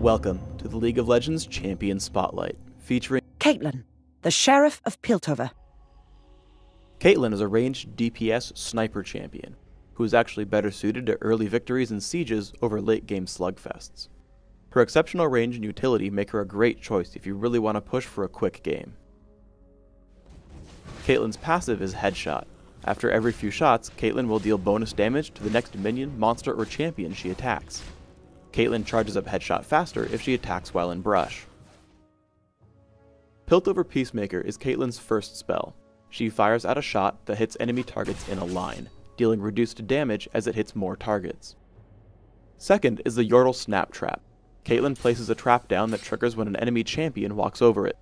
Welcome to the League of Legends Champion Spotlight, featuring Caitlyn, the Sheriff of Piltover. Caitlyn is a ranged DPS sniper champion, who is actually better suited to early victories and sieges over late-game slugfests. Her exceptional range and utility make her a great choice if you really want to push for a quick game. Caitlyn's passive is Headshot. After every few shots, Caitlyn will deal bonus damage to the next minion, monster, or champion she attacks. Caitlyn charges up Headshot faster if she attacks while in brush. Piltover Peacemaker is Caitlyn's first spell. She fires out a shot that hits enemy targets in a line, dealing reduced damage as it hits more targets. Second is the Yordle Snap Trap. Caitlyn places a trap down that triggers when an enemy champion walks over it.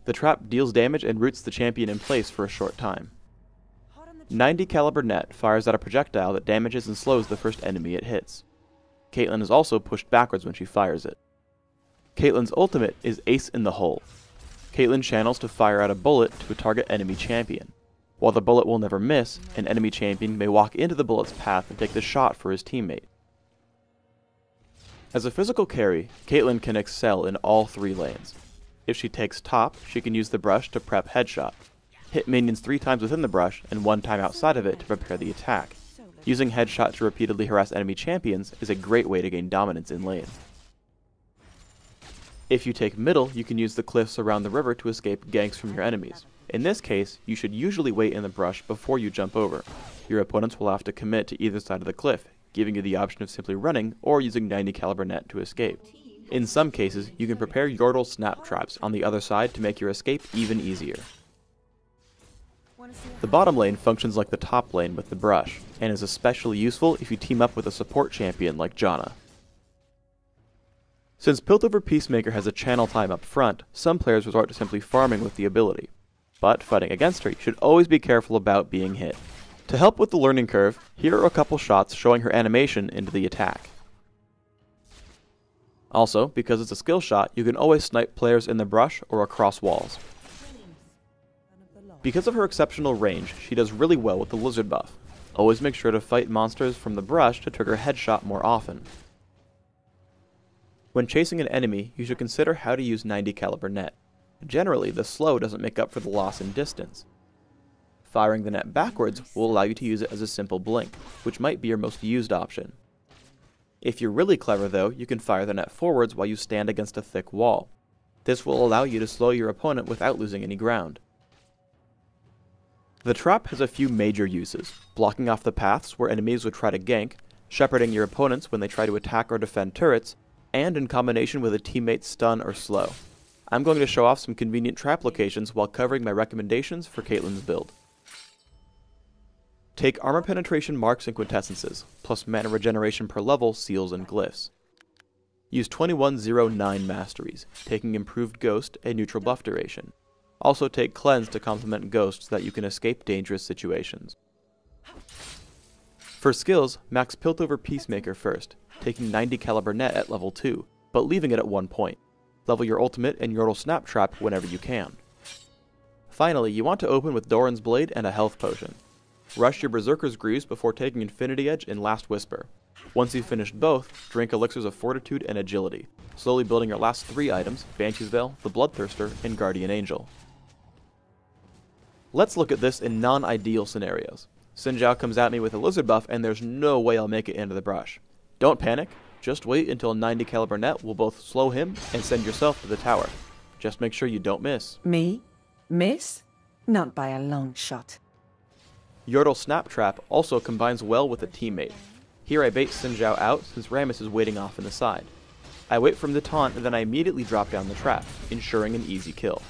The trap deals damage and roots the champion in place for a short time. 90 caliber net fires out a projectile that damages and slows the first enemy it hits. Caitlyn is also pushed backwards when she fires it. Caitlyn's ultimate is Ace in the Hole. Caitlyn channels to fire out a bullet to a target enemy champion. While the bullet will never miss, an enemy champion may walk into the bullet's path and take the shot for his teammate. As a physical carry, Caitlyn can excel in all three lanes. If she takes top, she can use the brush to prep Headshot, hit minions 3 times within the brush and 1 time outside of it to prepare the attack. Using Headshot to repeatedly harass enemy champions is a great way to gain dominance in lane. If you take middle, you can use the cliffs around the river to escape ganks from your enemies. In this case, you should usually wait in the brush before you jump over. Your opponents will have to commit to either side of the cliff, giving you the option of simply running or using 90 caliber net to escape. In some cases, you can prepare Yordle Snap Traps on the other side to make your escape even easier. The bottom lane functions like the top lane with the brush, and is especially useful if you team up with a support champion like Janna. Since Piltover Peacemaker has a channel time up front, some players resort to simply farming with the ability. But fighting against her, you should always be careful about being hit. To help with the learning curve, here are a couple shots showing her animation into the attack. Also, because it's a skill shot, you can always snipe players in the brush or across walls. Because of her exceptional range, she does really well with the Lizard buff. Always make sure to fight monsters from the brush to trigger Headshot more often. When chasing an enemy, you should consider how to use 90 caliber net. Generally, the slow doesn't make up for the loss in distance. Firing the net backwards will allow you to use it as a simple blink, which might be your most used option. If you're really clever though, you can fire the net forwards while you stand against a thick wall. This will allow you to slow your opponent without losing any ground. The trap has a few major uses, blocking off the paths where enemies would try to gank, shepherding your opponents when they try to attack or defend turrets, and in combination with a teammate's stun or slow. I'm going to show off some convenient trap locations while covering my recommendations for Caitlyn's build. Take armor penetration marks and quintessences, plus mana regeneration per level, seals, and glyphs. Use 2109 masteries, taking improved ghost and neutral buff duration. Also take Cleanse to complement Ghost so that you can escape dangerous situations. For skills, max Piltover Peacemaker first, taking 90 caliber net at level 2, but leaving it at 1 point. Level your ultimate and Yordle Snap Trap whenever you can. Finally, you want to open with Doran's Blade and a health potion. Rush your Berserker's Greaves before taking Infinity Edge and Last Whisper. Once you've finished both, drink Elixirs of Fortitude and Agility, slowly building your last 3 items, Banshee's Veil, the Bloodthirster, and Guardian Angel. Let's look at this in non-ideal scenarios. Xin Zhao comes at me with a Lizard buff and there's no way I'll make it into the brush. Don't panic, just wait until 90 caliber net will both slow him and send yourself to the tower. Just make sure you don't miss. Me? Miss? Not by a long shot. Yordle Snap Trap also combines well with a teammate. Here I bait Xin Zhao out since Rammus is waiting off in the side. I wait for him to taunt and then I immediately drop down the trap, ensuring an easy kill.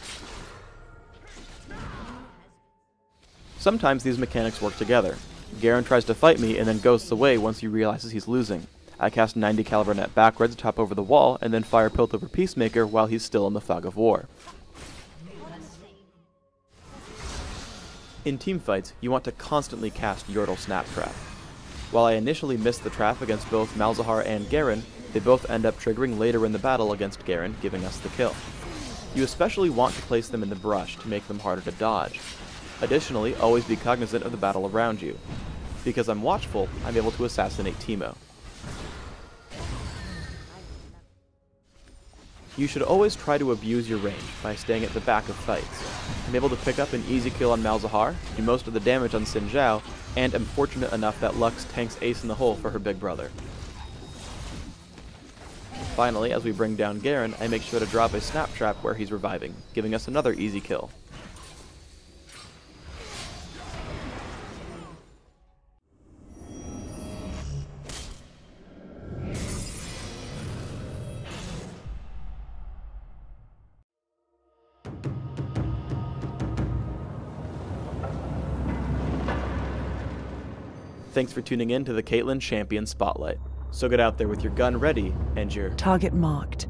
Sometimes these mechanics work together. Garen tries to fight me and then ghosts away once he realizes he's losing. I cast 90 caliber net backwards to top over the wall and then fire Piltover Peacemaker while he's still in the fog of war. In teamfights, you want to constantly cast Yordle Snap Trap. While I initially missed the trap against both Malzahar and Garen, they both end up triggering later in the battle against Garen, giving us the kill. You especially want to place them in the brush to make them harder to dodge. Additionally, always be cognizant of the battle around you. Because I'm watchful, I'm able to assassinate Teemo. You should always try to abuse your range by staying at the back of fights. I'm able to pick up an easy kill on Malzahar, do most of the damage on Xin Zhao, and am fortunate enough that Lux tanks Ace in the hole for her big brother. Finally, as we bring down Garen, I make sure to drop a snap trap where he's reviving, giving us another easy kill. Thanks for tuning in to the Caitlyn Champion Spotlight. So get out there with your gun ready and your Target marked.